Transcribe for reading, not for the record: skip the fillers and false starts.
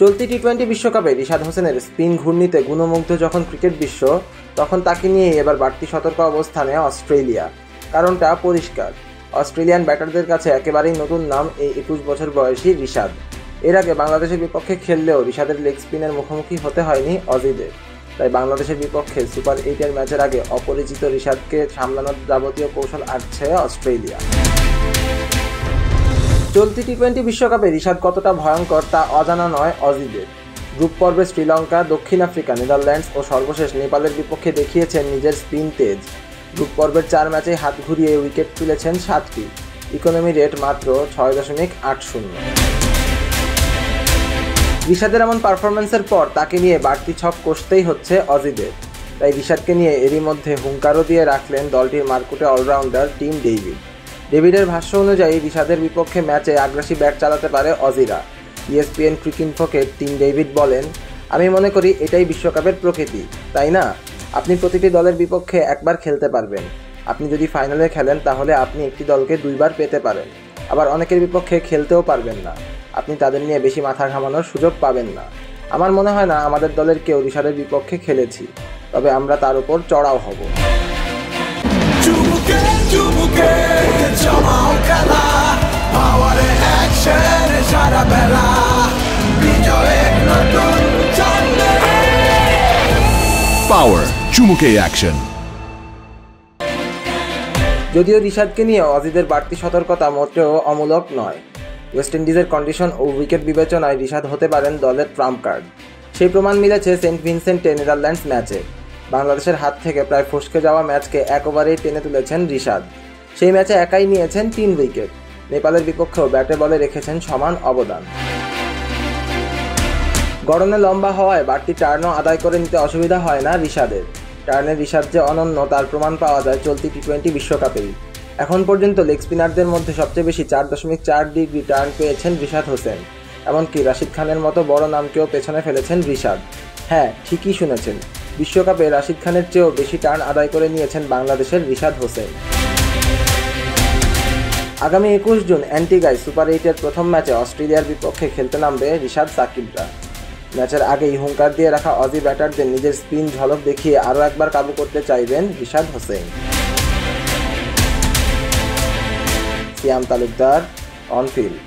চলতি টি-20 বিশ্বকাপে রিশাদ হোসেনের স্পিন ঘূর্ণিতে গুণমুগ্ধ যখন ক্রিকেট বিশ্ব, তখন তাকে নিয়েই এবার বাড়তি সতর্ক অবস্থানে অস্ট্রেলিয়া। কারণটা পরিষ্কার, অস্ট্রেলিয়ান ব্যাটারদের কাছে একেবারেই নতুন নাম এই 21 বছর বয়সী রিশাদ। এর আগে বাংলাদেশের বিপক্ষে খেললেও রিশাদের লেগ স্পিনের মুখোমুখি হতে হয়নি অজিদের। তাই বাংলাদেশের বিপক্ষে সুপার 8-এর ম্যাচের আগে অপরিচিত রিশাদকে সামলানোর যাবতীয় কৌশল আঁটছে অস্ট্রেলিয়া। চলতি টি-20 বিশ্বকাপে রিশাদ কতটা ভয়ঙ্কর তা অজানা নয় অজিদের। গ্রুপ পর্বে শ্রীলঙ্কা, দক্ষিণ আফ্রিকা, নেদারল্যান্ডস ও সর্বশেষ নেপালের বিপক্ষে দেখিয়েছেন নিজের স্পিন তেজ। গ্রুপ পর্বের 4 ম্যাচে হাত ঘুরিয়ে উইকেট তুলেছেন 7টি। ইকোনমি রেট মাত্র 6.80। রিশাদের এমন পারফরম্যান্সের পর তাকে নিয়ে বাড়তি ছক কষতেই হচ্ছে অজিদের। তাই রিশাদকে নিয়ে এরই মধ্যে হুঙ্কারও দিয়ে রাখলেন দলটির মারকুটে অলরাউন্ডার টিম ডেভিডের ভাষ্য অনুযায়ী রিশাদের বিপক্ষে ম্যাচে আগ্রাসী ব্যাট চালাতে পারে অজিরা। ESPN ক্রিকইনফোকে টিম ডেভিড বলেন, আমি মনে করি এটাই বিশ্বকাপের প্রকৃতি, তাই না? আপনি প্রতিটি দলের বিপক্ষে একবার খেলতে পারবেন। আপনি যদি ফাইনালে খেলেন তাহলে আপনি একটি দলকে 2 বার পেতে পারেন। আবার অনেকের বিপক্ষে খেলতেও পারবেন না, আপনি তাদের নিয়ে বেশি মাথা ঘামানোর সুযোগ পাবেন না। আমার মনে হয় না আমাদের দলের কেউ রিশাদের বিপক্ষে খেলেছি, তবে আমরা তার উপর চড়াও হব। পাওয়ার চুমুকে অ্যাকশন। যদিও রিশাদকে নিয়ে অজিদের বাড়তি সতর্কতা মোটেও অমূলক নয়। ওয়েস্ট ইন্ডিজের কন্ডিশন ও উইকেট বিবেচনায় রিশাদ হতে পারেন দলের ট্রাম্প কার্ড। সেই প্রমাণ মিলেছে সেন্ট ভিনসেন্টে নেদারল্যান্ডস ম্যাচে। বাংলাদেশের হাত থেকে প্রায় ফসকে যাওয়া ম্যাচকে এক ওভারেই টেনে তুলেছেন রিশাদ। সেই ম্যাচে একাই নিয়েছেন 3 উইকেট। নেপালের বিপক্ষেও ব্যাটে বলে রেখেছেন সমান অবদান। গড়নে লম্বা হওয়ায় বাড়তি টার্নও আদায় করে নিতে অসুবিধা হয় না রিশাদের। টার্নের রিশাদ যে অনন্য তার প্রমাণ পাওয়া যায় চলতি টি-20 বিশ্বকাপেই। এখন পর্যন্ত লেগ স্পিনারদের মধ্যে সবচেয়ে বেশি 4.4 ডিগ্রি টার্ন পেয়েছেন রিশাদ হোসেন। এমনকি রাশিদ খানের মতো বড় নামকেও পেছনে ফেলেছেন রিশাদ। হ্যাঁ, ঠিকই শুনেছেন, বিশ্বকাপে রাশিদ খানের চেয়েও বেশি টার্ন আদায় করে নিয়েছেন বাংলাদেশের রিশাদ হোসেন। আগামী 21 জুন অ্যান্টিগায় সুপার 8-এর প্রথম ম্যাচে অস্ট্রেলিয়ার বিপক্ষে খেলতে নামবে রিশাদ সাকিবরা। ম্যাচের আগেই হুঙ্কার দিয়ে রাখা অজি ব্যাটারদের নিজের স্পিন ঝলক দেখিয়ে আরও একবার কাবু করতে চাইবেন রিশাদ হোসেন। সিয়াম তালুকদার, অন ফিল্ড।